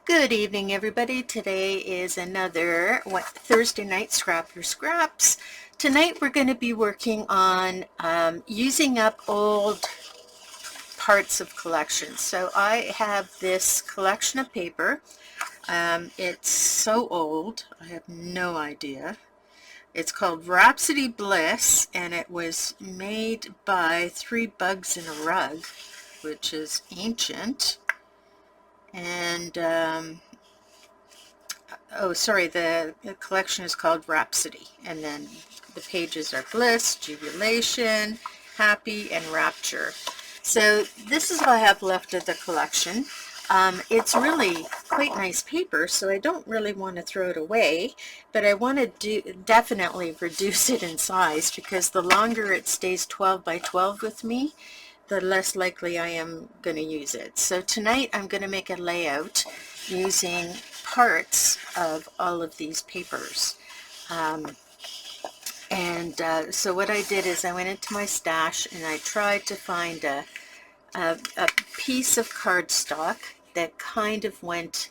Good evening, everybody. Today is another Thursday night Scrap Your Scraps. Tonight we're going to be working on using up old parts of collections. So I have this collection of paper. It's so old, I have no idea. It's called Rhapsody Bliss, and it was made by Three Bugs in a Rug, which is ancient. And oh, sorry, the collection is called Rhapsody, and then the pages are Bliss, Jubilation, Happy, and Rapture. So this is what I have left of the collection. It's really quite nice paper, so I don't really want to throw it away, but I want to definitely reduce it in size, because the longer it stays 12 by 12 with me, the less likely I am going to use it. So tonight I'm going to make a layout using parts of all of these papers. So what I did is I went into my stash and I tried to find a piece of cardstock that kind of went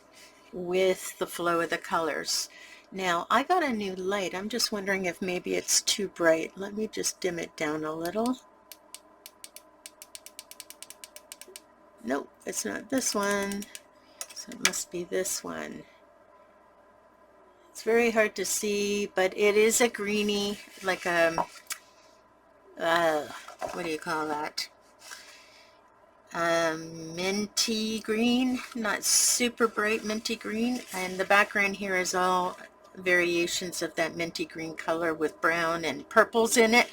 with the flow of the colors. Now I got a new light. I'm just wondering if maybe it's too bright. Let me just dim it down a little. Nope, it's not this one, so it must be this one. It's very hard to see, but it is a greeny, like a, what do you call that? Minty green, not super bright minty green, and the background here is all variations of that minty green color with brown and purples in it,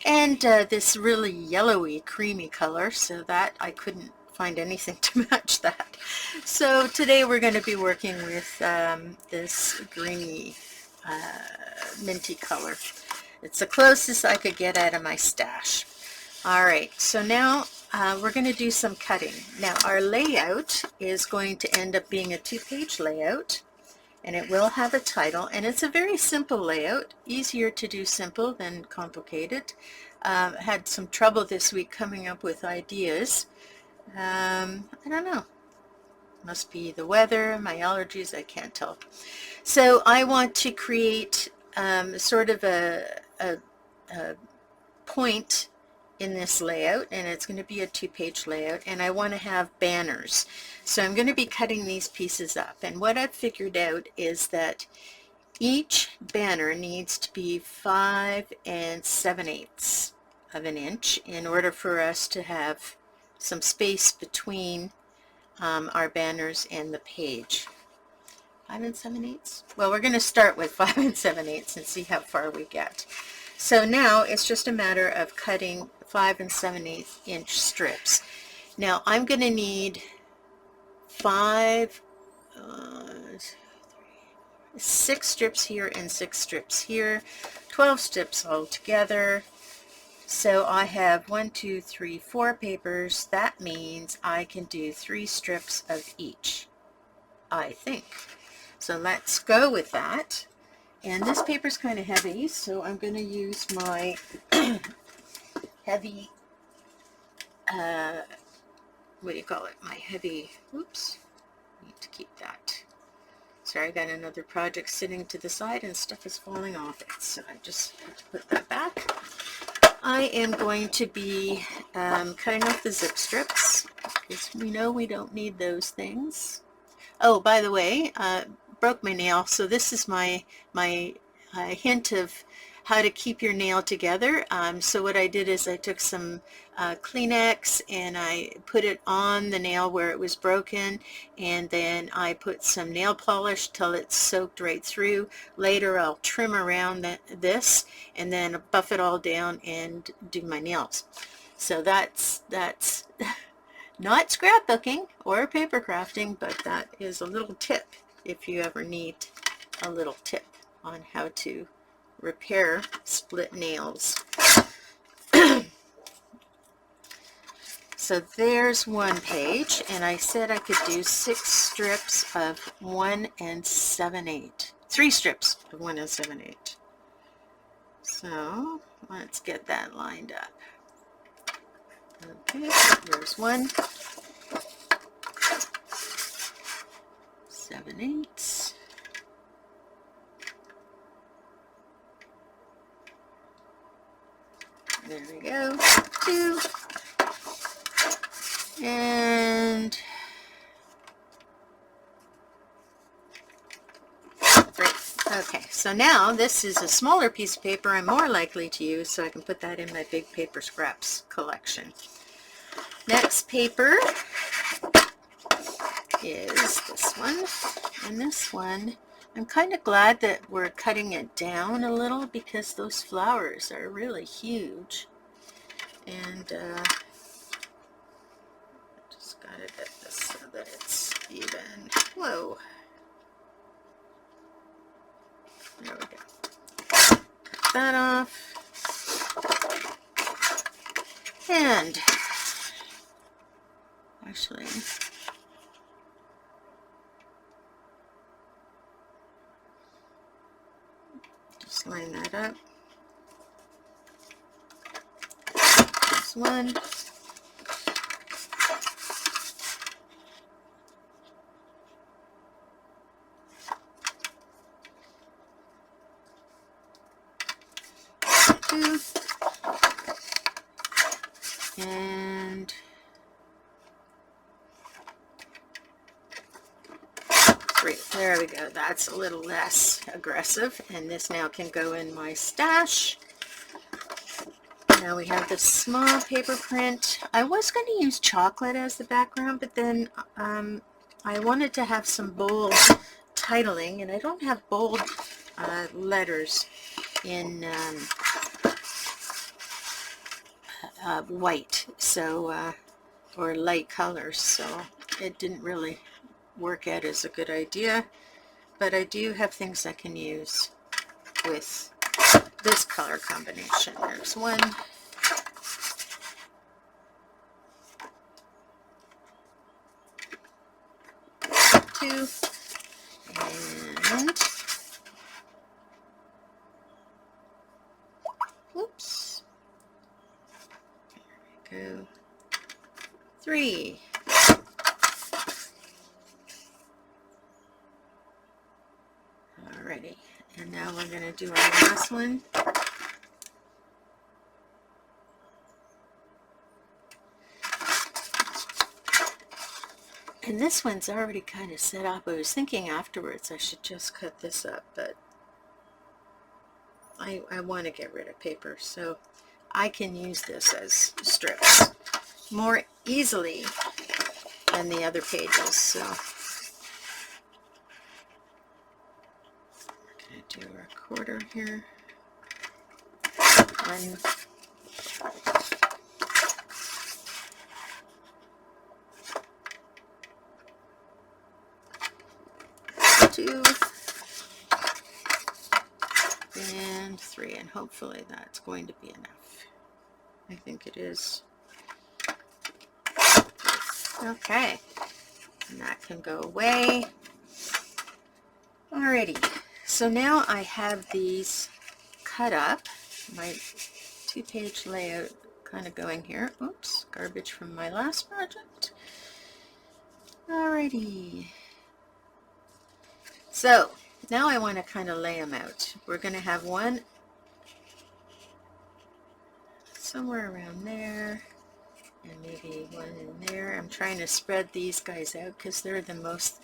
and this really yellowy creamy color, so that I couldn't find anything to match that. So today we're going to be working with this greeny minty color. It's the closest I could get out of my stash. Alright, so now we're going to do some cutting. Now our layout is going to end up being a two-page layout, and it will have a title, and it's a very simple layout, easier to do simple than complicated. Had some trouble this week coming up with ideas. I don't know. Must be the weather, my allergies, I can't tell. So I want to create sort of a point in this layout, and it's going to be a two-page layout, and I want to have banners. So I'm going to be cutting these pieces up, and what I've figured out is that each banner needs to be 5 7/8 of an inch in order for us to have some space between our banners and the page. 5 7/8? Well, we're going to start with 5 7/8 and see how far we get. So now it's just a matter of cutting 5 7/8 inch strips. Now I'm going to need 6 strips here and 6 strips here, 12 strips altogether. So I have 1, 2, 3, 4 papers. That means I can do 3 strips of each, I think. So let's go with that. And this paper's kind of heavy, so I'm going to use my heavy, what do you call it? My heavy, oops, need to keep that. Sorry, I got another project sitting to the side and stuff is falling off it, so I just have to put that back. I am going to be cutting off the zip strips, because we know we don't need those things. Oh, by the way, broke my nail, so this is my hint of how to keep your nail together. So what I did is I took some Kleenex and I put it on the nail where it was broken, and then I put some nail polish till it's soaked right through. Later I'll trim around this and then buff it all down and do my nails. So that's not scrapbooking or paper crafting, but that is a little tip if you ever need a little tip on how to repair split nails. So there's one page, and I said I could do 6 strips of 1 7/8. 3 strips of 1 7/8. So let's get that lined up. Okay, there's one. 7/8. There we go. 2. And 3. Okay, so now this is a smaller piece of paper I'm more likely to use, so I can put that in my big paper scraps collection. Next paper is this one, and this one, I'm kind of glad that we're cutting it down a little because those flowers are really huge, and just got to get this so that it's even. Whoa, there we go. Cut that off, and actually just line that up. This one. Two. And 3. There we go. That's a little less aggressive, and this now can go in my stash. Now we have this small paper print. I was going to use chocolate as the background, but then I wanted to have some bold titling, and I don't have bold letters in white, so or light colors, so it didn't really work out as a good idea. But I do have things I can use with this color combination. There's 1. 2. And whoops. There we go. 3. Alrighty, and now we're going to do our last one. And this one's already kind of set up. I was thinking afterwards I should just cut this up, but I want to get rid of paper, so I can use this as strips more easily than the other pages. So we're going to do a 1/4 here. 1. 2. And 3, and hopefully that's going to be enough. I think it is. Okay, and that can go away. Alrighty, so now I have these cut up, my 2-page layout kind of going here. Oops, garbage from my last project. Alrighty, so now I want to kind of lay them out. We're going to have one somewhere around there, and maybe one in there. I'm trying to spread these guys out because they're the most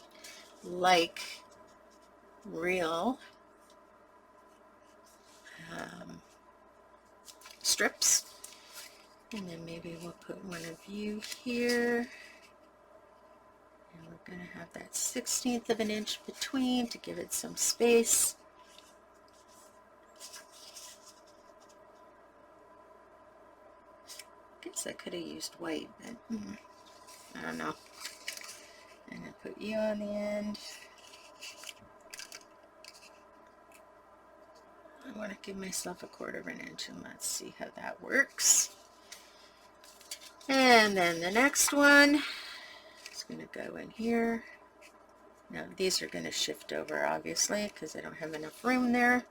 like real strips. And then maybe we'll put one of you here. And we're going to have that 1/16 of an inch between to give it some space. Guess I could have used white, but I don't know. And I put you on the end. I want to give myself a 1/4 of an inch, and let's see how that works. And then the next one is going to go in here. Now these are going to shift over, obviously, because I don't have enough room there.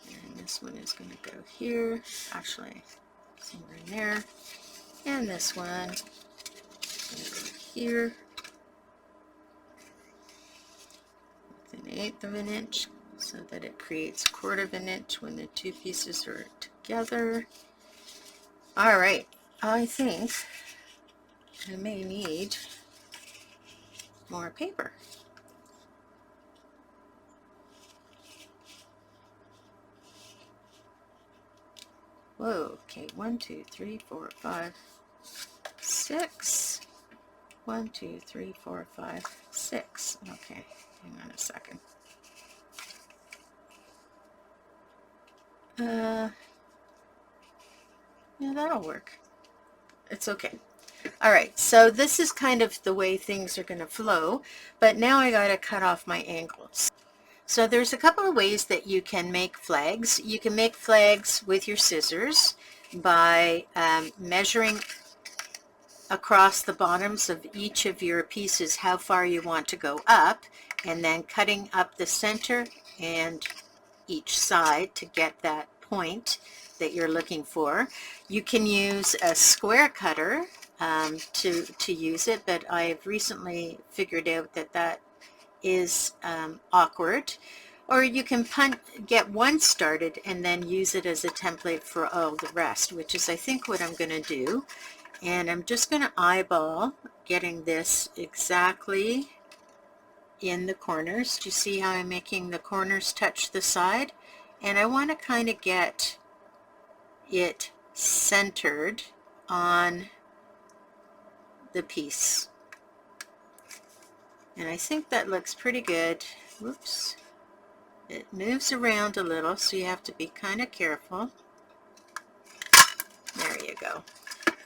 And this one is going to go here, actually somewhere in there. And this one is going to go here. 1/8 of an inch so that it creates 1/4 of an inch when the two pieces are together. All right, I think I may need more paper. Whoa, okay, 1, 2, 3, 4, 5, 6. 1, 2, 3, 4, 5, 6. Okay, hang on a second. Yeah, that'll work. It's okay. All right, so this is kind of the way things are going to flow, but now I got to cut off my angles. So there's a couple of ways that you can make flags. You can make flags with your scissors by measuring across the bottoms of each of your pieces how far you want to go up, and then cutting up the center and each side to get that point that you're looking for. You can use a square cutter to use it, but I've recently figured out that that is awkward. Or you can get one started and then use it as a template for all the rest, which is I think what I'm going to do. And I'm just going to eyeball getting this exactly in the corners. Do you see how I'm making the corners touch the side? And I want to kind of get it centered on the piece. And I think that looks pretty good. Whoops. It moves around a little, so you have to be kind of careful. There you go.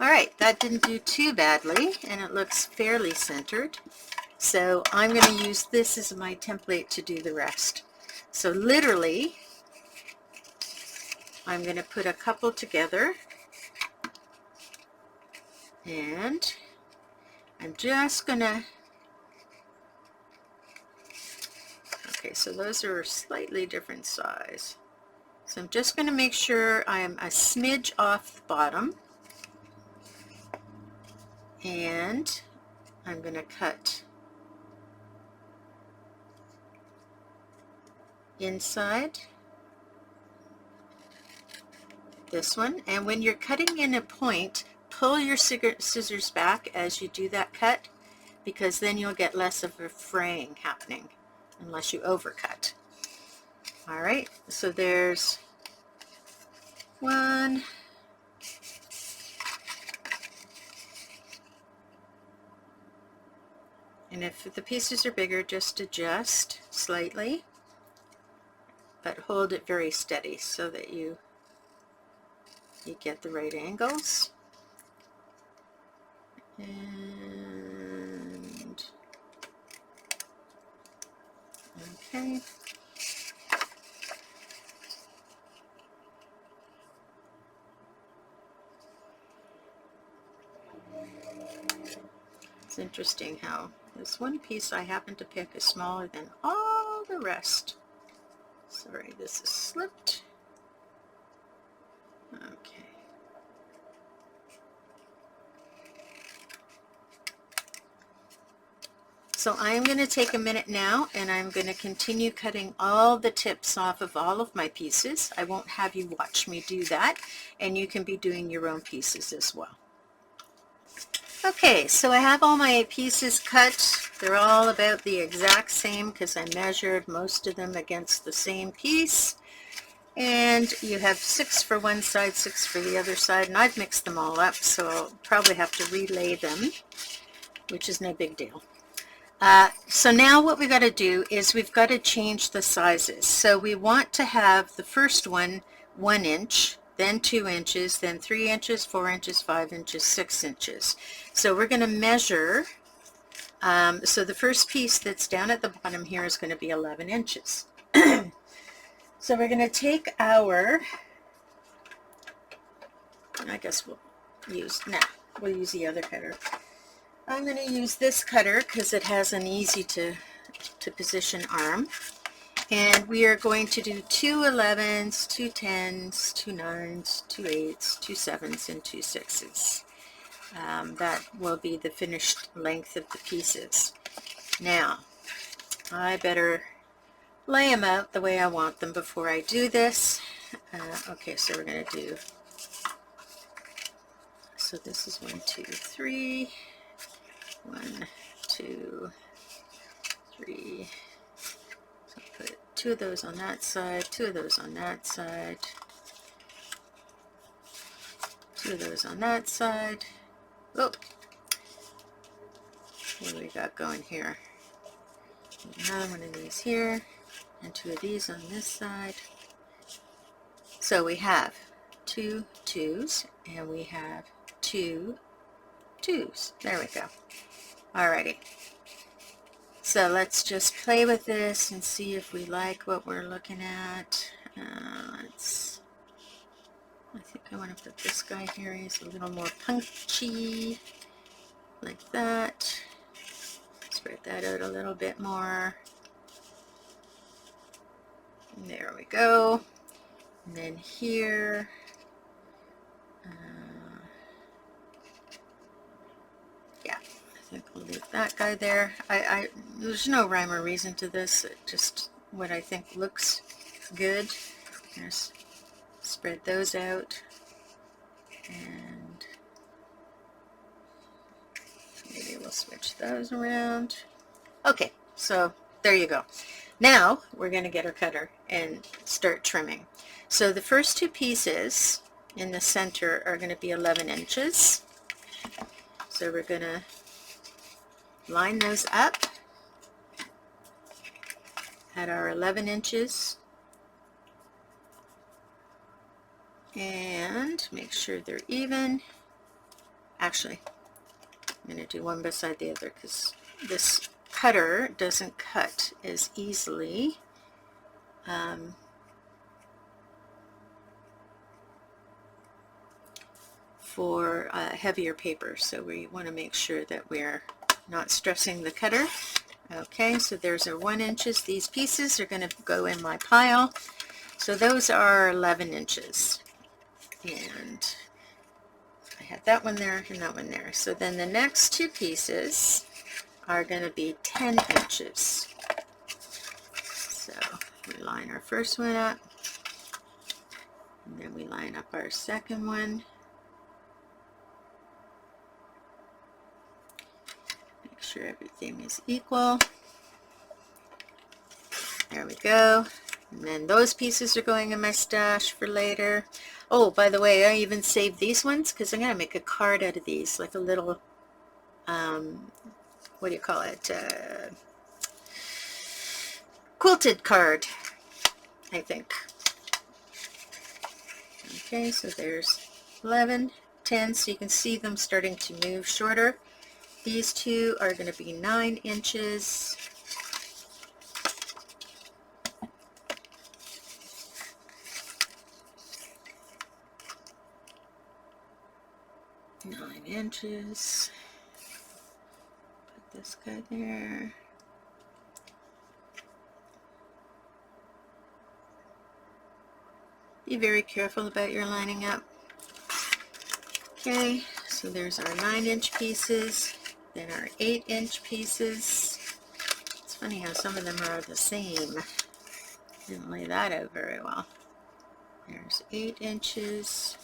All right, that didn't do too badly, and it looks fairly centered. So I'm going to use this as my template to do the rest. So literally, I'm going to put a couple together, and I'm just going to, okay, so those are a slightly different size. So I'm just going to make sure I'm a smidge off the bottom, and I'm going to cut inside this one. And when you're cutting in a point, pull your scissors back as you do that cut, because then you'll get less of a fraying happening unless you overcut. All right, so there's one. And if the pieces are bigger, just adjust slightly, but hold it very steady so that you get the right angles. And okay. It's interesting how this one piece I happen to pick is smaller than all the rest. Sorry, this is slipped. Okay. So I'm going to take a minute now, and I'm going to continue cutting all the tips off of all of my pieces. I won't have you watch me do that, and you can be doing your own pieces as well. Okay, so I have all my pieces cut. They're all about the exact same because I measured most of them against the same piece. And you have 6 for one side, 6 for the other side, and I've mixed them all up, so I'll probably have to relay them, which is no big deal. So now what we've got to do is we've got to change the sizes. So we want to have the first one 1 inch, then 2 inches, then 3 inches, 4 inches, 5 inches, 6 inches. So we're going to measure, so the first piece that's down at the bottom here is going to be 11 inches. So we're going to take our, I guess we'll use the other cutter. I'm going to use this cutter because it has an easy to position arm. And we are going to do 2 11s, 2 10s, 2 9s, 2 8s, 2 7s, and 2 6s. That will be the finished length of the pieces. Now, I better lay them out the way I want them before I do this. Okay, so we're going to do, so this is 1, 2, 3, 1, 2, 3. So put 2 of those on that side, 2 of those on that side, 2 of those on that side. Oh, what do we got going here? Another one of these here, and 2 of these on this side. So we have 2 2s, and we have 2 2s. There we go. Alrighty. So let's just play with this and see if we like what we're looking at. I think I want to put this guy here. He's a little more punchy, like that. Spread that out a little bit more. There we go. And then here, yeah, I think we'll leave that guy there. There's no rhyme or reason to this. It just what I think looks good. There's spread those out, and maybe we'll switch those around. Okay, so there you go. Now we're going to get our cutter and start trimming. So the first 2 pieces in the center are going to be 11 inches. So we're going to line those up at our 11 inches and make sure they're even. Actually, I'm going to do one beside the other because this cutter doesn't cut as easily. For heavier paper, so we want to make sure that we're not stressing the cutter. Okay, so there's our 1 inches. These pieces are going to go in my pile. So those are 11 inches. And I had that one there and that one there. So then the next 2 pieces are going to be 10 inches. So we line our first one up, and then we line up our second one. Make sure everything is equal. There we go. And then those pieces are going in my stash for later. Oh, by the way, I even saved these ones because I'm going to make a card out of these, like a little, what do you call it? Quilted card, I think. Okay, so there's 11, 10, so you can see them starting to move shorter. These 2 are going to be 9 inches. Put this guy there. Be very careful about your lining up. Okay, so there's our 9-inch pieces, then our 8-inch pieces. It's funny how some of them are the same. Didn't lay that out very well. There's 8 inches.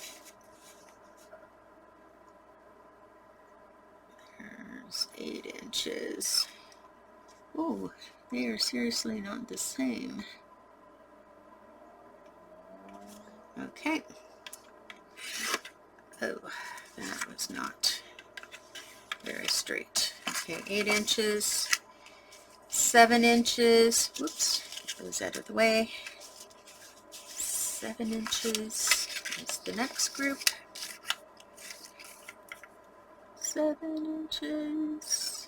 There's 8 inches. Oh, they are seriously not the same. Okay. Oh, that was not very straight. Okay, 8 inches, 7 inches. Whoops, get those out of the way. 7 inches is the next group. 7 inches.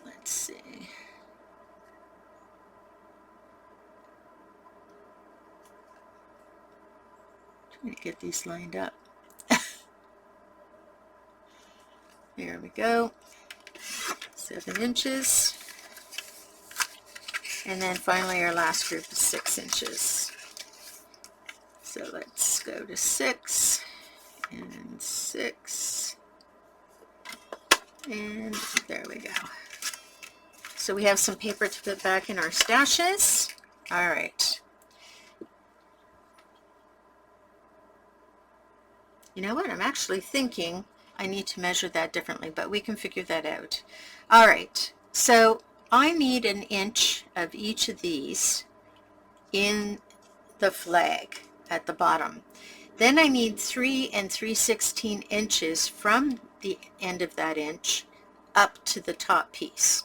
Let's see. Trying to get these lined up. There we go. 7 inches. And then finally our last group is 6 inches. So let's go to 6 and 6. And there we go. So we have some paper to put back in our stashes. All right. You know what? I'm actually thinking I need to measure that differently, but we can figure that out. All right. So I need 1 inch of each of these in the flag at the bottom. Then I need 3 3/16 inches from the end of that inch up to the top piece.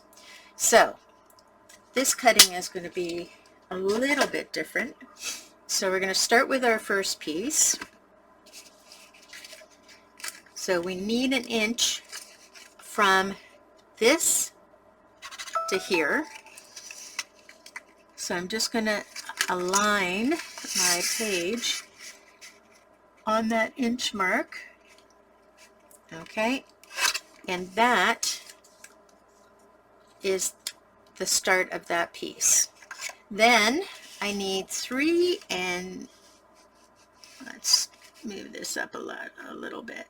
So this cutting is going to be a little bit different. So we're going to start with our first piece. So we need 1 inch from this to here. So I'm just going to align my page on that inch mark. Okay, and that is the start of that piece. Then I need 3 and let's move this up a little bit.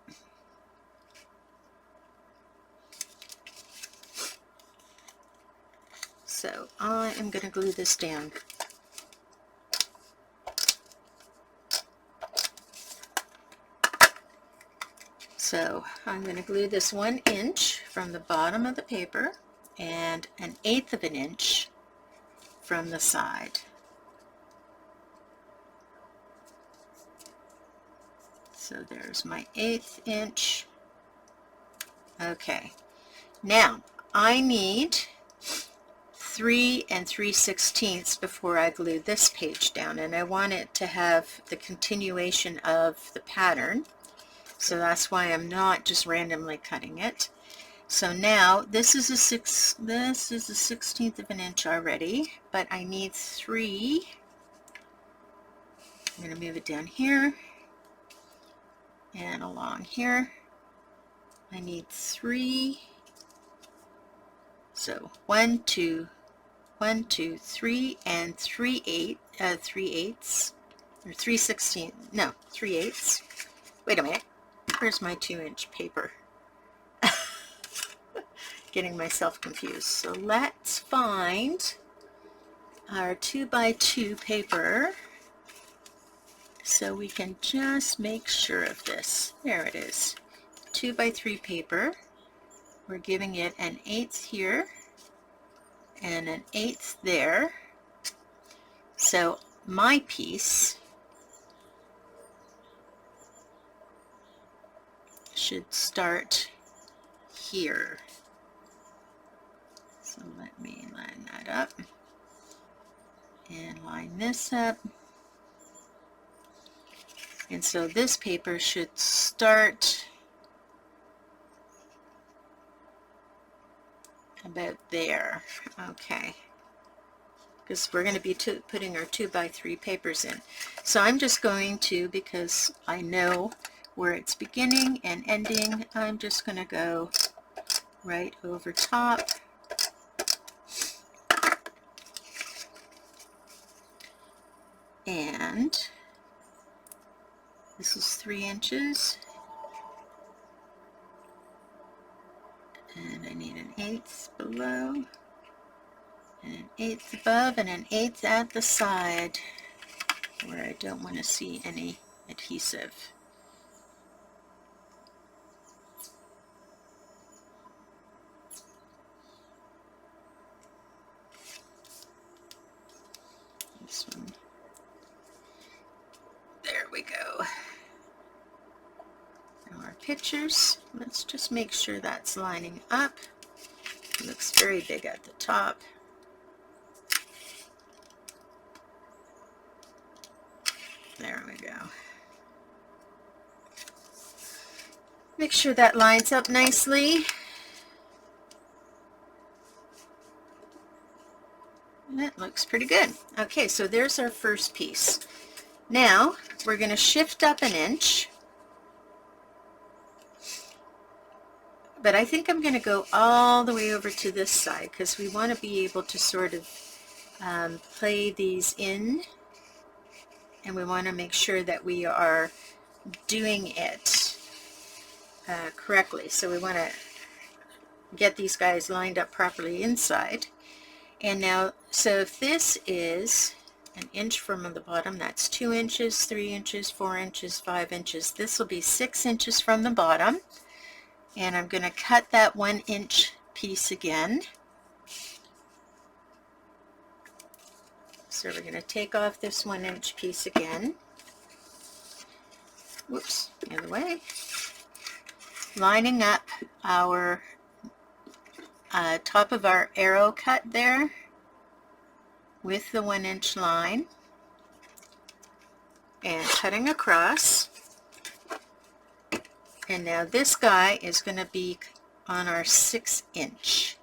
So I am going to glue this down. So I'm going to glue this 1 inch from the bottom of the paper and 1/8 of an inch from the side. So there's my 1/8 inch. Okay, now I need 3 3/16 before I glue this page down, and I want it to have the continuation of the pattern. So that's why I'm not just randomly cutting it. So now this is a 1/16 of an inch already, but I need 3. I'm going to move it down here and along here. I need 3. So 1, 2, 1, 2, 3, and 3/8 or 3/16. No, 3/8. Wait a minute. Where's my 2-inch paper? Getting myself confused. So let's find our 2x2 paper so we can just make sure of this. There it is. 2x3 paper. We're giving it 1/8 here and 1/8 there. So my piece should start here. So let me line that up and line this up. And so this paper should start about there. Okay, because we're going to be putting our 2x3 papers in. So I'm just going to, because I know where it's beginning and ending, I'm just going to go right over top. And this is 3 inches. And I need 1/8 below, and 1/8 above, and 1/8 at the side where I don't want to see any adhesive. This one. There we go. Now our pictures, let's just make sure that's lining up. It looks very big at the top. There we go. Make sure that lines up nicely. That looks pretty good. Okay, so there's our first piece. Now we're going to shift up 1 inch. But I think I'm going to go all the way over to this side because we want to be able to sort of play these in, and we want to make sure that we are doing it correctly. So we want to get these guys lined up properly inside. And now, so if this is an inch from the bottom, that's 2 inches, 3 inches, 4 inches, 5 inches. This will be 6 inches from the bottom. And I'm going to cut that 1 inch piece again. So we're going to take off this 1 inch piece again. Whoops, the other way. Lining up our top of our arrow cut there with the 1 inch line and cutting across. And now this guy is going to be on our 6 inch.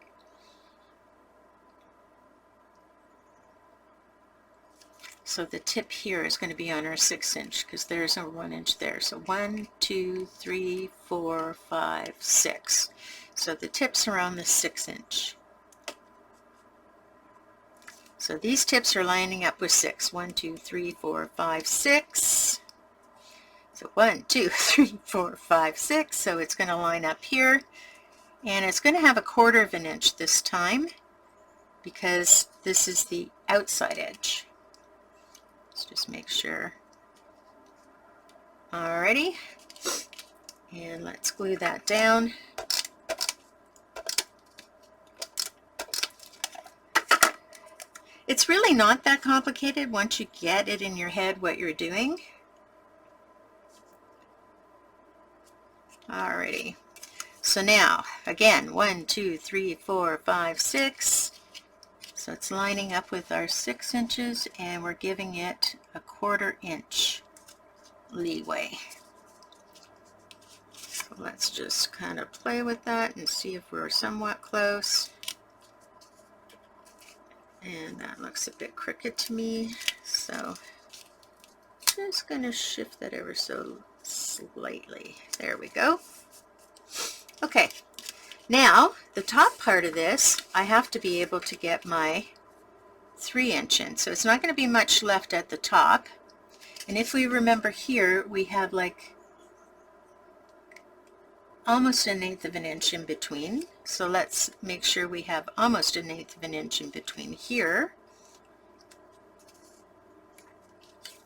So the tip here is going to be on our 6 inch because there's a 1 inch there. So 1, 2, 3, 4, 5, 6. So the tips are on the 6 inch. So these tips are lining up with 6. 1, 2, 3, 4, 5, 6. So 1, 2, 3, 4, 5, 6. So it's going to line up here. And it's going to have a 1/4 of an inch this time because this is the outside edge. Let's just make sure. Alrighty. And let's glue that down. It's really not that complicated once you get it in your head what you're doing. Alrighty. So now, again, 1, 2, 3, 4, 5, 6. So it's lining up with our 6 inches and we're giving it a 1/4 inch leeway. So let's just kind of play with that and see if we're somewhat close. And that looks a bit crooked to me, so just going to shift that ever so slightly. There we go. Okay. Now, the top part of this, I have to be able to get my 3 inch in. So it's not going to be much left at the top. And if we remember here, we have like almost 1/8 of an inch in between. So let's make sure we have almost 1/8 of an inch in between here.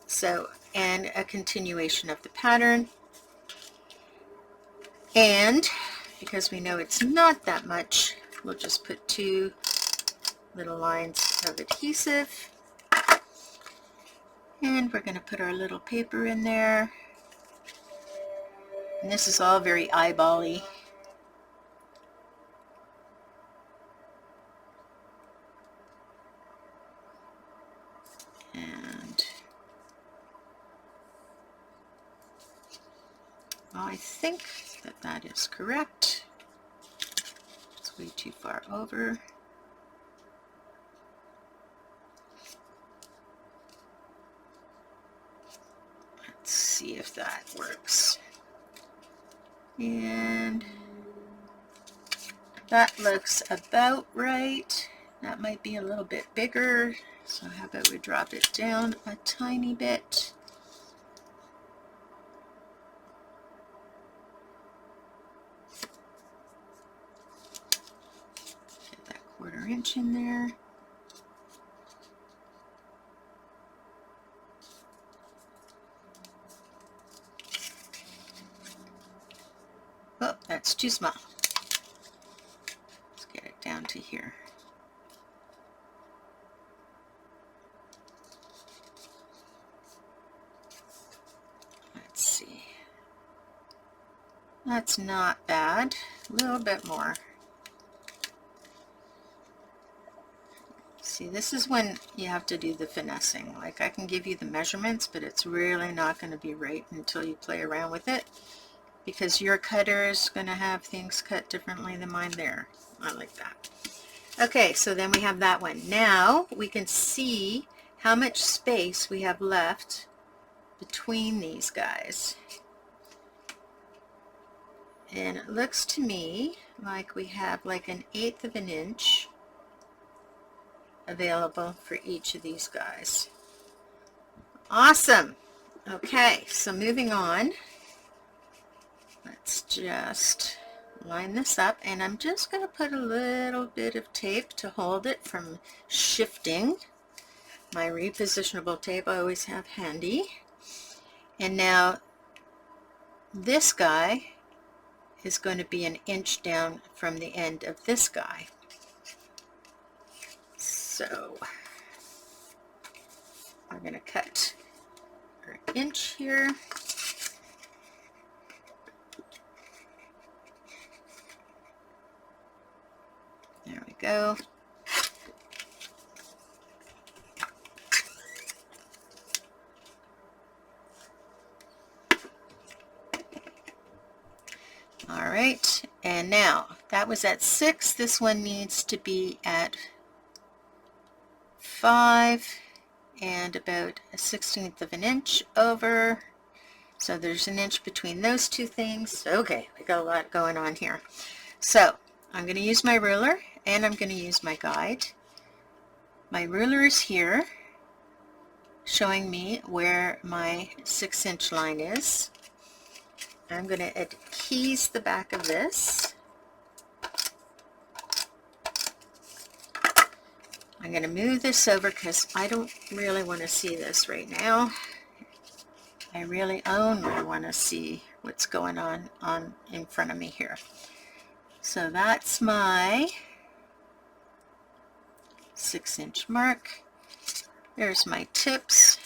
So, and a continuation of the pattern. And because we know it's not that much, we'll just put 2 little lines of adhesive. And we're going to put our little paper in there. And this is all very eyeball-y. And well, I think that that is correct. It's way too far over. Let's see if that works. And that looks about right. That might be a little bit bigger. So how about we drop it down a tiny bit. Get that 1/4 inch in there. Oh, that's too small. Let's get it down to here. Let's see. That's not bad. A little bit more. See, this is when you have to do the finessing. Like, I can give you the measurements, but it's really not going to be right until you play around with it, because your cutter is going to have things cut differently than mine there. I like that. Okay, so then we have that one. Now we can see how much space we have left between these guys. And it looks to me like we have like 1/8 of an inch available for each of these guys. Awesome. Okay, so moving on. Let's just line this up, and I'm just going to put a little bit of tape to hold it from shifting. My repositionable tape I always have handy. And now this guy is going to be an inch down from the end of this guy. So we're going to cut our inch here. There we go. All right, and now that was at 6. This one needs to be at 5 and about a 1/16 of an inch over. So there's an inch between those two things. Okay, we got a lot going on here. So I'm going to use my ruler and I'm going to use my guide. My ruler is here, showing me where my 6-inch line is. I'm going to adhese the back of this. I'm going to move this over because I don't really want to see this right now. I really only want to see what's going on in front of me here. So that's my 6-inch mark. There's my tips.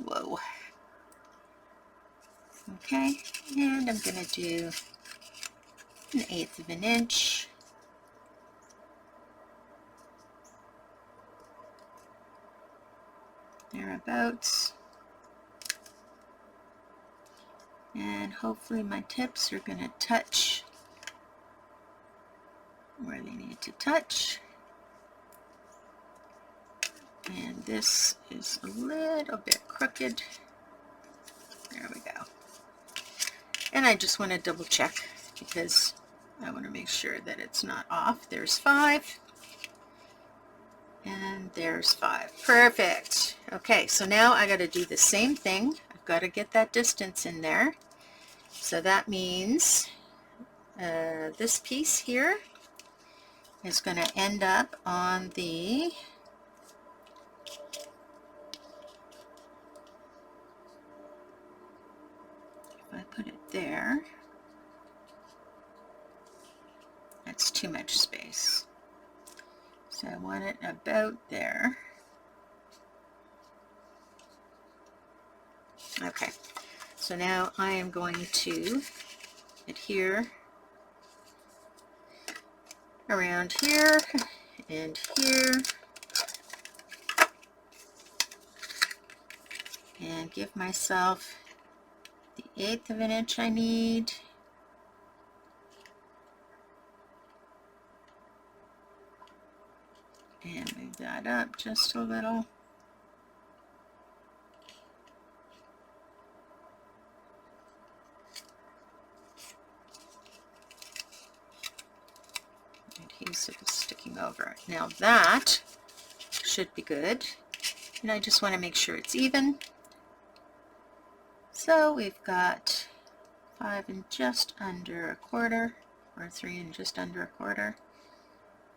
Whoa. Okay, and I'm going to do 1/8 of an inch. Thereabouts. And hopefully my tips are going to touch where they need to touch. And this is a little bit crooked. There we go. And I just want to double check because I want to make sure that it's not off. There's 5. And there's 5. Perfect. Okay, so now I got to do the same thing. I've got to get that distance in there. So that means this piece here is going to end up on the I put it there, that's too much space. So I want it about there. Okay, so now I am going to adhere around here and here and give myself the 1/8 of an inch I need. And move that up just a little. Adhesive is sticking over. Now that should be good. And I just want to make sure it's even. So we've got 5 and just under a quarter, or 3 and just under a quarter,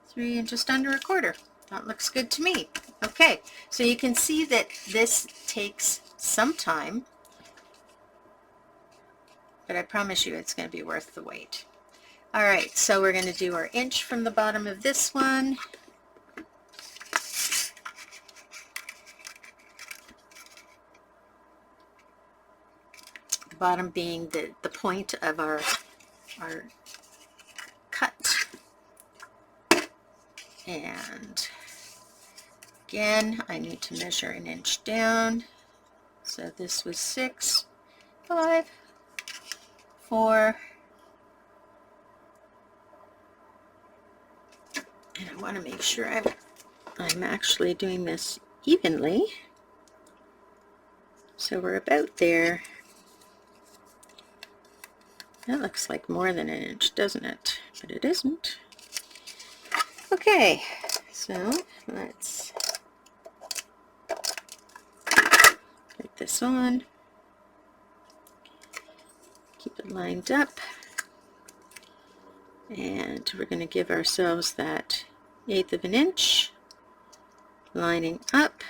3 and just under a quarter. That looks good to me. Okay, so you can see that this takes some time, but I promise you it's going to be worth the wait. All right, so we're going to do our inch from the bottom of this one. The bottom being the point of our cut. And again, I need to measure an inch down. So this was 6, 5, 4, and I want to make sure I'm actually doing this evenly. So we're about there. That looks like more than an inch, doesn't it? But it isn't. Okay, so let's put this on. Keep it lined up. And we're going to give ourselves that 1/8 of an inch, lining up.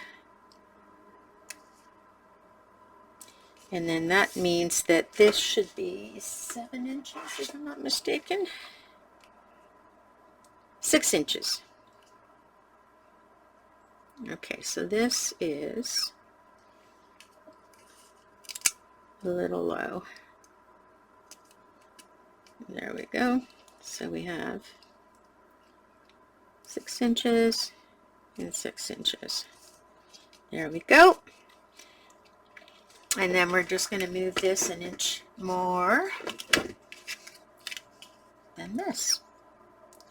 And then that means that this should be 7 inches, if I'm not mistaken. 6 inches. Okay, so this is a little low. There we go. So we have 6 inches and 6 inches. There we go. And then we're just going to move this an inch more than this.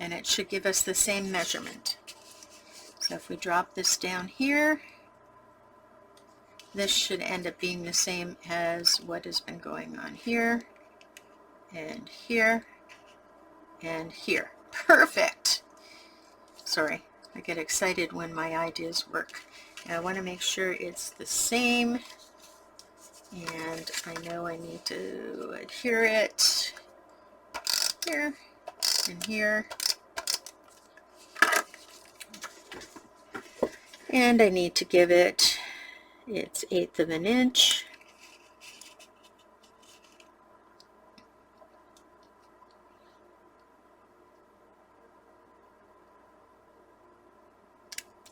And it should give us the same measurement. So if we drop this down here, this should end up being the same as what has been going on here, and here, and here. Perfect! Sorry, I get excited when my ideas work. And I want to make sure it's the same, and I know I need to adhere it here and here. And I need to give it its 1/8 of an inch.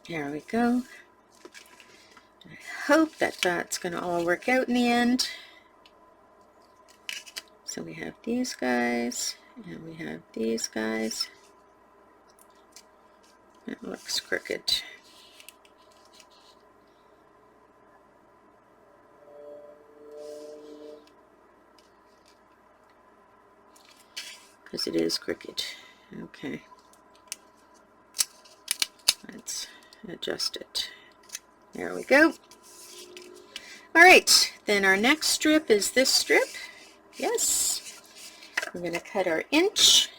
There we go. I hope that that's going to all work out in the end. So we have these guys, and we have these guys. It looks crooked. Because it is crooked. Okay. Let's adjust it. There we go. Alright, then our next strip is this strip. Yes. We're going to cut our inch.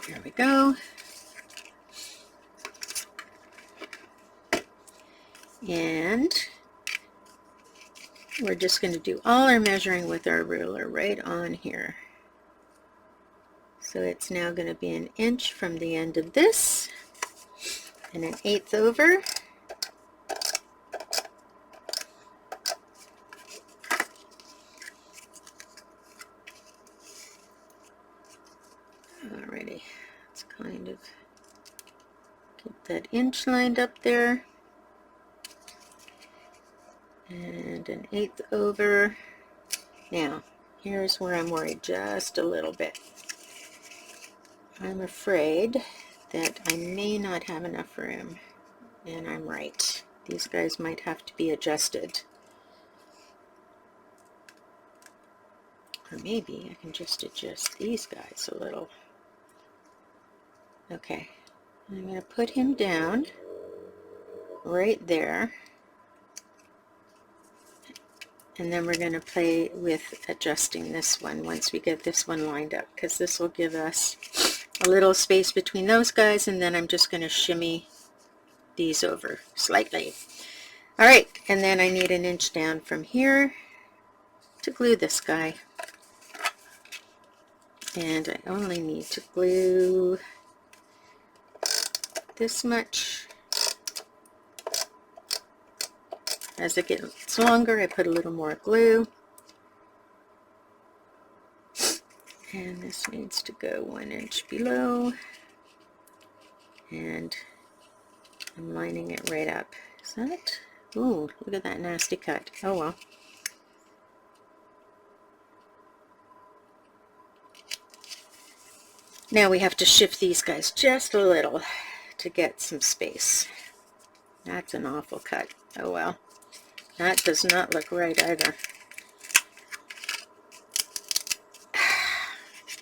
There we go. And we're just going to do all our measuring with our ruler right on here. So it's now going to be 1 inch from the end of this and 1/8 over. Alrighty, let's kind of get that inch lined up there. And 1/8 over. Now, here's where I'm worried just a little bit. I'm afraid that I may not have enough room, and I'm right. These guys might have to be adjusted. Or maybe I can just adjust these guys a little. Okay, I'm going to put him down right there. And then we're going to play with adjusting this one once we get this one lined up, because this will give us a little space between those guys, and then I'm just going to shimmy these over slightly. Alright, and then I need 1 inch down from here to glue this guy. And I only need to glue this much. As it gets longer, I put a little more glue. And this needs to go 1 inch below. And I'm lining it right up. Is that? Ooh, look at that nasty cut. Oh well. Now we have to shift these guys just a little to get some space. That's an awful cut. Oh well. That does not look right either.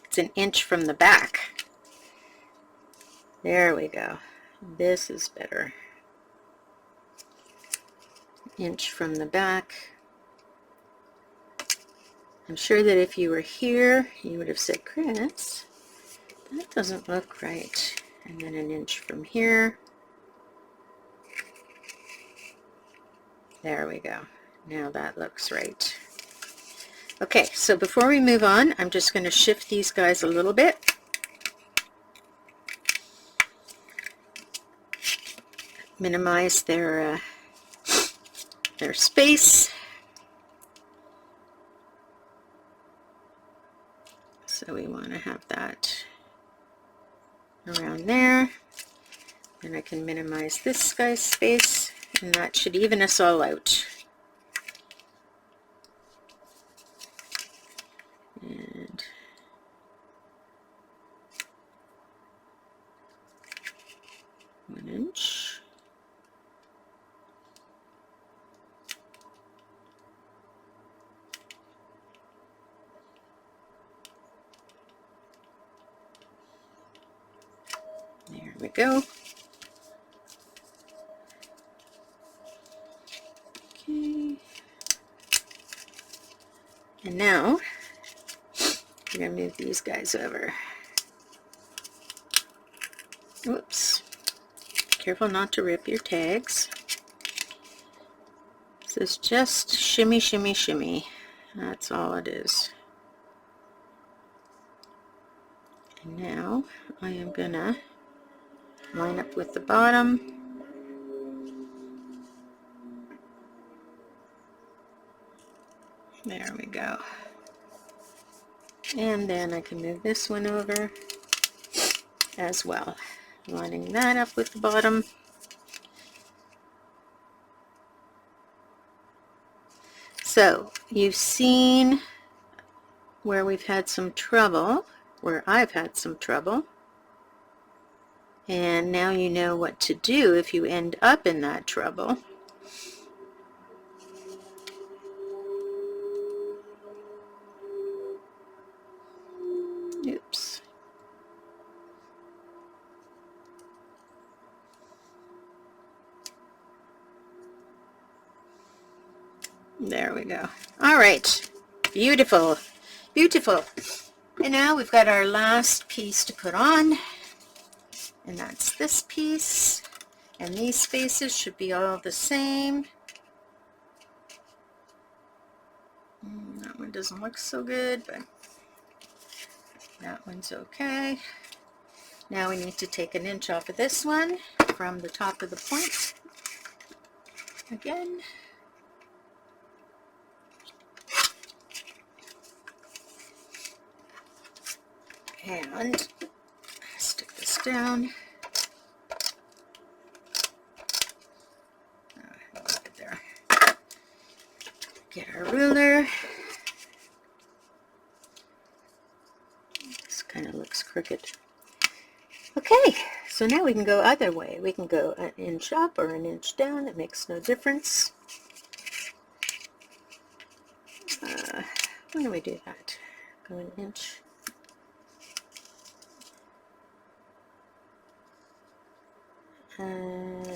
It's 1 inch from the back. There we go. This is better. 1 inch from the back. I'm sure that if you were here, you would have said, Chris, that doesn't look right. And then 1 inch from here. There we go. Now that looks right. Okay, so before we move on, I'm just going to shift these guys a little bit. Minimize their space. So we want to have that around there. And I can minimize this guy's space, and that should even us all out. And 1 inch. There we go. Okay. And now I'm going to move these guys over. Oops. Careful not to rip your tags. This is just shimmy, shimmy, shimmy. That's all it is. And now I am going to line up with the bottom. There we go. And then I can move this one over as well, lining that up with the bottom. So you've seen where we've had some trouble, where I've had some trouble, and now you know what to do if you end up in that trouble. Oops. There we go. All right. Beautiful. Beautiful. And now we've got our last piece to put on, and that's this piece. And these spaces should be all the same. That one doesn't look so good, but that one's okay. Now we need to take 1 inch off of this one from the top of the point. Again. And stick this down. Leave it there. Get our ruler. This kind of looks crooked. Okay, so now we can go either way. We can go 1 inch up or 1 inch down. It makes no difference. When do we do that? Go 1 inch. No,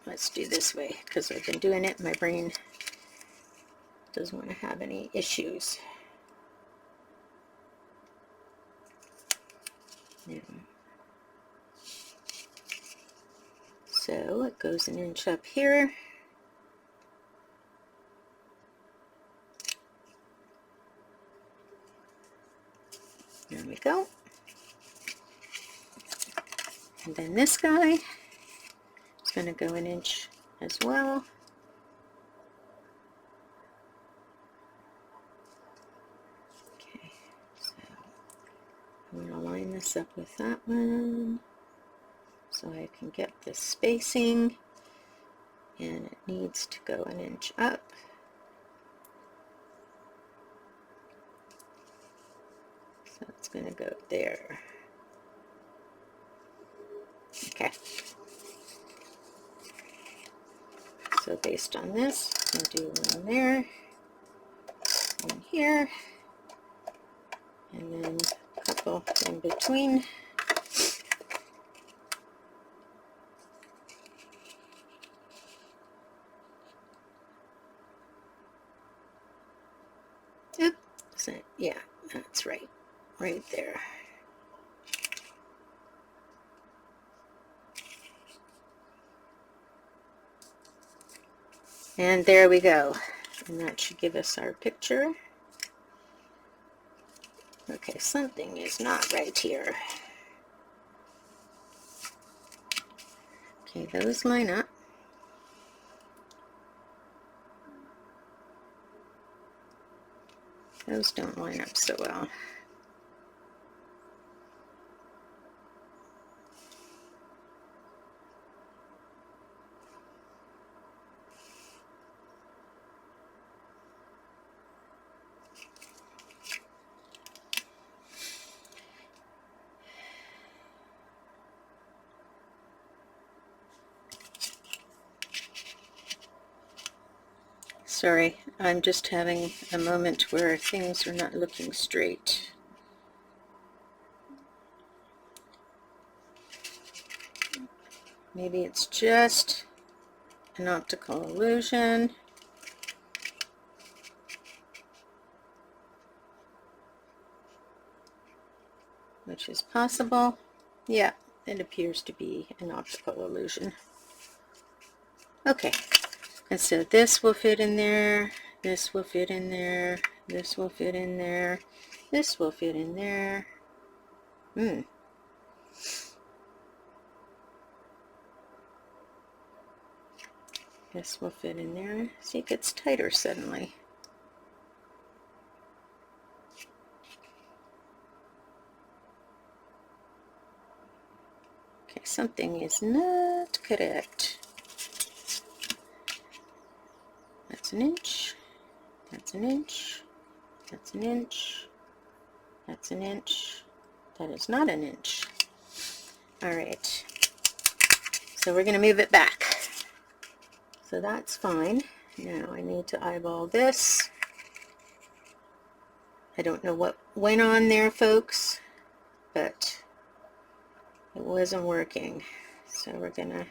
let's do this way because I've been doing it. My brain doesn't want to have any issues. Yeah. So it goes 1 inch up here. There we go. And then this guy is going to go 1 inch as well. Okay, so I'm going to line this up with that one so I can get the spacing, and it needs to go 1 inch up. So it's going to go there. Okay. So based on this, I'll do one there, one here, and then a couple in between. Oop. So, yeah, that's right. Right there. And there we go. And that should give us our picture. Okay, something is not right here. Okay, those line up. Those don't line up so well. Sorry, I'm just having a moment where things are not looking straight. Maybe it's just an optical illusion. Which is possible. Yeah, it appears to be an optical illusion. Okay, and so this will fit in there, this will fit in there, this will fit in there, this will fit in there. This will fit in there. See, it gets tighter suddenly. Okay, something is not correct. That's an inch. That's an inch. That's an inch. That's an inch. That is not an inch. All right. So we're going to move it back. So that's fine. Now I need to eyeball this. I don't know what went on there, folks, but it wasn't working. So we're going to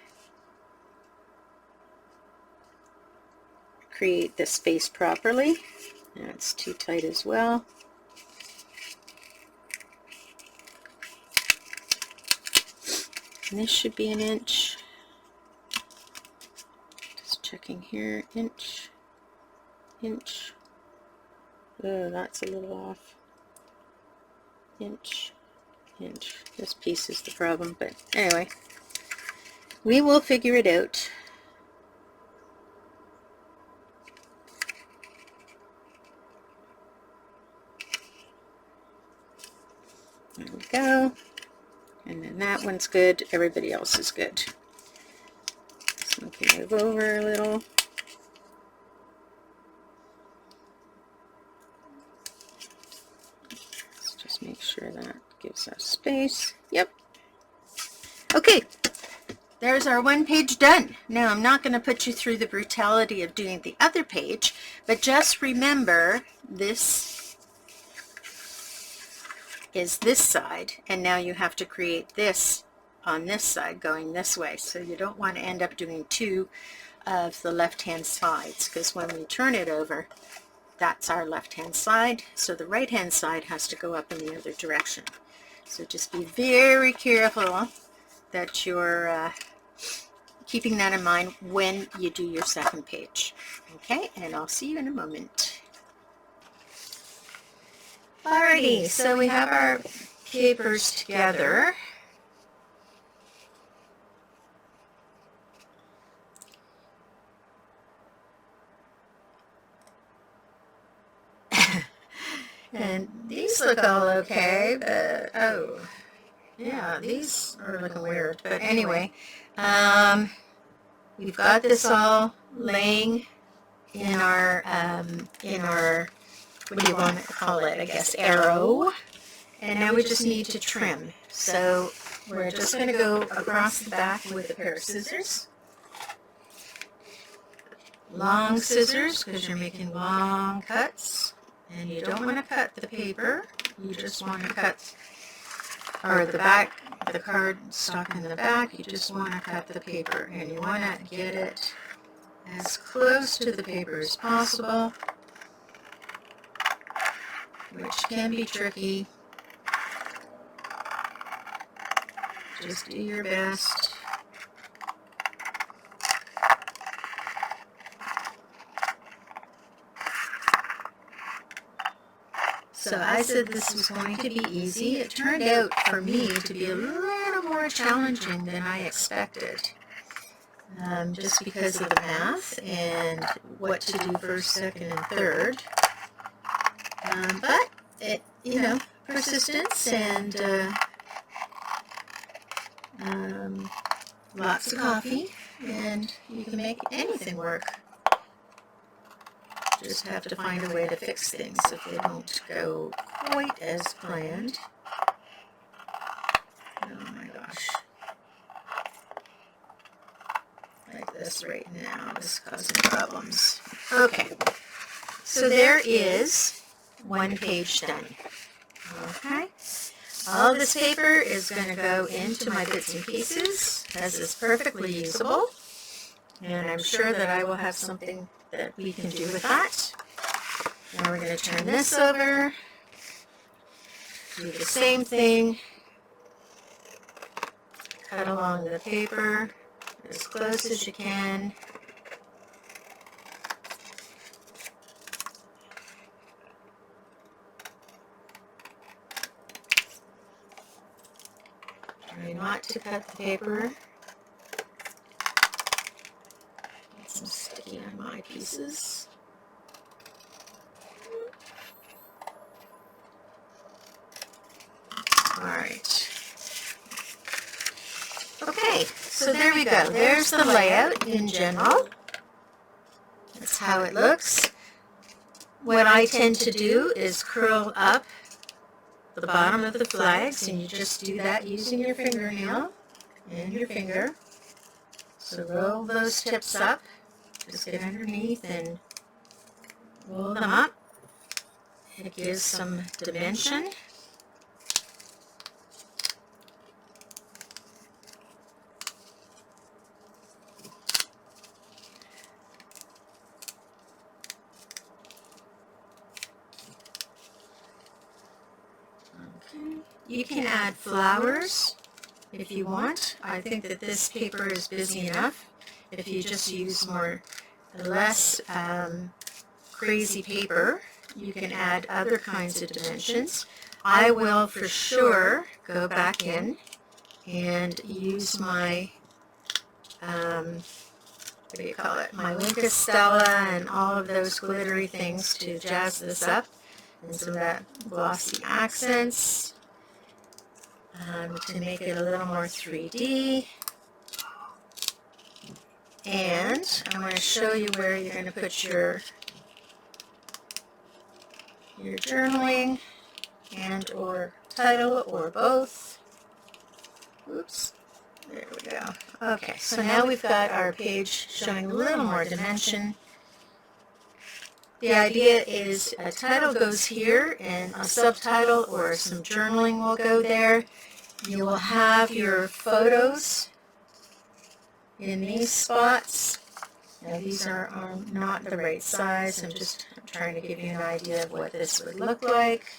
create the space properly. That's too tight as well. And this should be an inch. Just checking here, inch, inch. Oh, that's a little off. Inch, inch. This piece is the problem, but anyway, we will figure it out. There we go. And then that one's good. Everybody else is good. So we can move over a little. Let's just make sure that gives us space. Yep. Okay. There's our one page done. Now I'm not going to put you through the brutality of doing the other page, but just remember this is this side, and now you have to create this on this side going this way. So you don't want to end up doing two of the left-hand sides, because when we turn it over, that's our left-hand side. So the right-hand side has to go up in the other direction. So just be very careful that you're keeping that in mind when you do your second page. Okay, and I'll see you in a moment. Alrighty, so we have our papers together. And these look all okay, but oh, yeah, these are looking weird. But anyway, we've got this all laying in our what do you want to call it? I guess arrow. And now we just need to trim. So we're just going to go across the back with a pair of scissors. Long scissors, because you're making long cuts. And you don't want to cut the paper. You just want to cut, or the back, the cardstock in the back, you just want to cut the paper. And you want to get it as close to the paper as possible, which can be tricky. Just do your best. So I said this was going to be easy. It turned out for me to be a little more challenging than I expected. Just because of the math and what to do first, second, and third. But, you know, persistence and lots of coffee, and you can make anything work. Just have to find a way to fix things if they don't go quite as planned. Oh my gosh. Like this right now is causing problems. Okay, so there is one page done. Okay, all this paper is going to go into my bits and pieces, as is perfectly usable, and I'm sure that I will have something that we can do with that. Now we're going to turn this over, do the same thing, cut along the paper as close as you can. Try not to cut the paper. Get some sticky on my pieces. Alright. Okay, so there we go. There's the layout in general. That's how it looks. What I tend to do is curl up the bottom of the flags, and you just do that using your fingernail and your finger. So roll those tips up, just get underneath and roll them up. It gives some dimension. You can add flowers if you want. I think that this paper is busy enough. If you just use less crazy paper, you can add other kinds of dimensions. I will for sure go back in and use my, what do you call it, my Wink Stella and all of those glittery things to jazz this up, and some of that glossy accents. To make it a little more 3D. And I'm going to show you where you're going to put your journaling and or title or both. Oops. There we go. Okay, so now we've got our page showing a little more dimension. The idea is a title goes here and a subtitle or some journaling will go there. You will have your photos in these spots. Now these are not the right size. I'm just trying to give you an idea of what this would look like.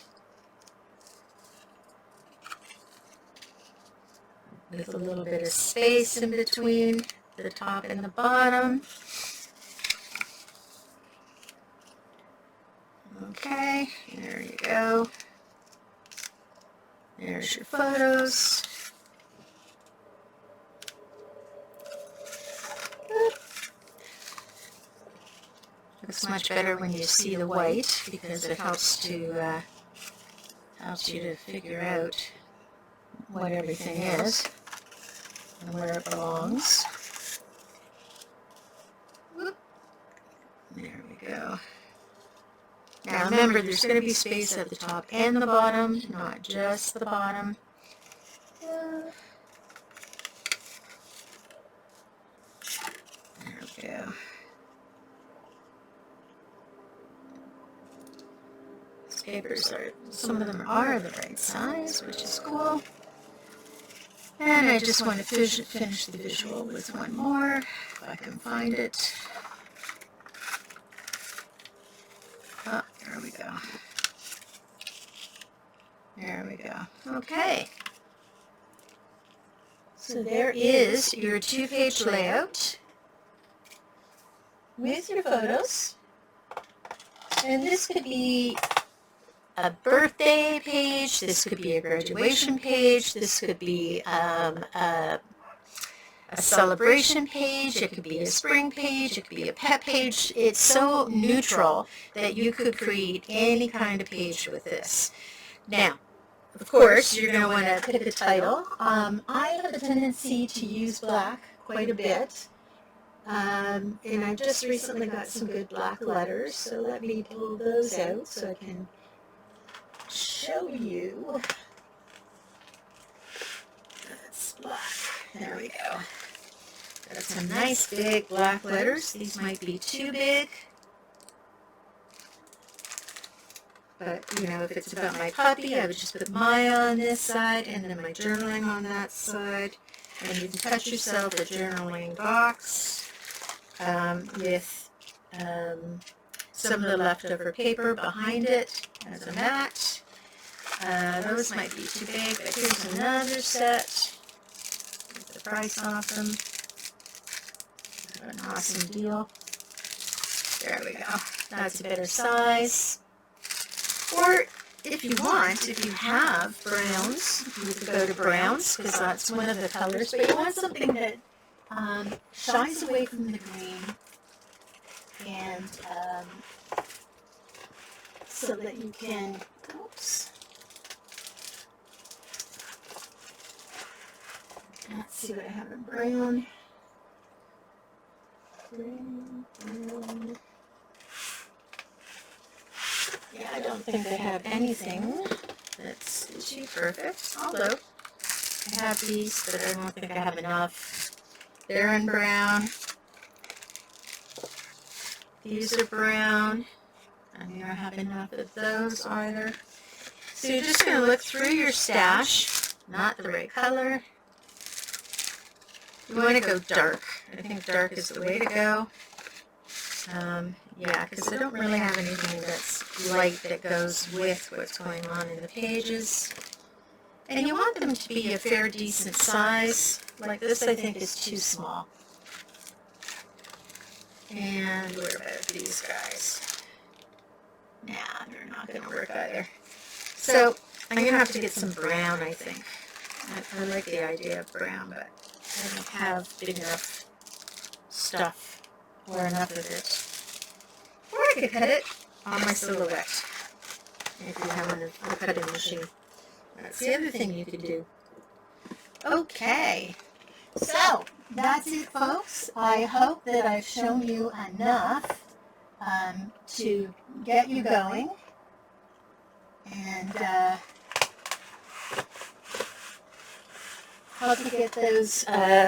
With a little bit of space in between the top and the bottom. Okay, there you go. There's your photos. Looks much better when you see the white because it helps you to figure out what everything is and where it belongs. There we go. Now remember, there's going to be space at the top and the bottom, not just the bottom. There we go. These papers some of them are the right size, which is cool. And I just want to finish the visual with one more, if I can find it. Oh, there we go. There we go. Okay. So there is your 2-page layout with your photos. And this could be a birthday page, this could be a graduation page, this could be a celebration page, it could be a spring page, it could be a pet page. It's so neutral that you could create any kind of page with this. Now, of course, you're going to want to pick a title. I have a tendency to use black quite a bit. And I just recently got some good black letters, so let me pull those out so I can show you. That's black. There we go. Got some nice big black letters. These might be too big. But, you know, if it's about my puppy, I would just put my on this side and then my journaling on that side. And you can cut yourself a journaling box with some of the leftover paper behind it as a mat. Those might be too big, but here's another set. Get the price off them. An awesome deal. There we go. That's a better size. Or if you want, if you have browns, you could go to browns because that's one of the colors. But you want something that shines away from the green and so that you can, oops. Let's see what I have in brown. Brown. Yeah, I don't think I have anything that's too perfect, although I have these, but I don't think I have enough. They're in brown. These are brown. I don't have enough of those either. So you're just going to look through your stash, not the right color. You want to go dark. I think dark is the way to go. Yeah, because I don't really have anything that's light that goes with what's going on in the pages. And you want them to be a fair, decent size. Like this, I think, is too small. And what about these guys? Nah, they're not going to work either. So I'm going to have to get some brown, I think. I like the idea of brown, but I don't have big enough stuff or enough of it. Or I could cut it on my silhouette if you have a cutting machine. That's the other thing you could do. Okay, so that's it, folks. I hope that I've shown you enough to get you going. And how to get those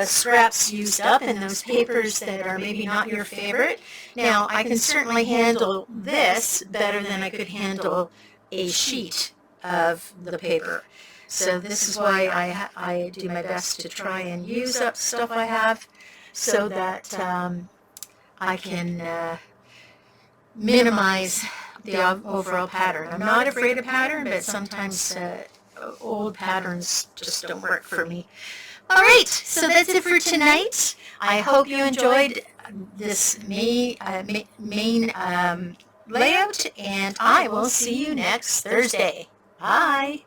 scraps used up and those papers that are maybe not your favorite. Now, I can certainly handle this better than I could handle a sheet of the paper. So this is why I do my best to try and use up stuff I have so that I can minimize the overall pattern. I'm not afraid of pattern, but sometimes old patterns just don't work for me. All right, so that's it for tonight. I hope you enjoyed this main layout, and I will see you next Thursday. Bye.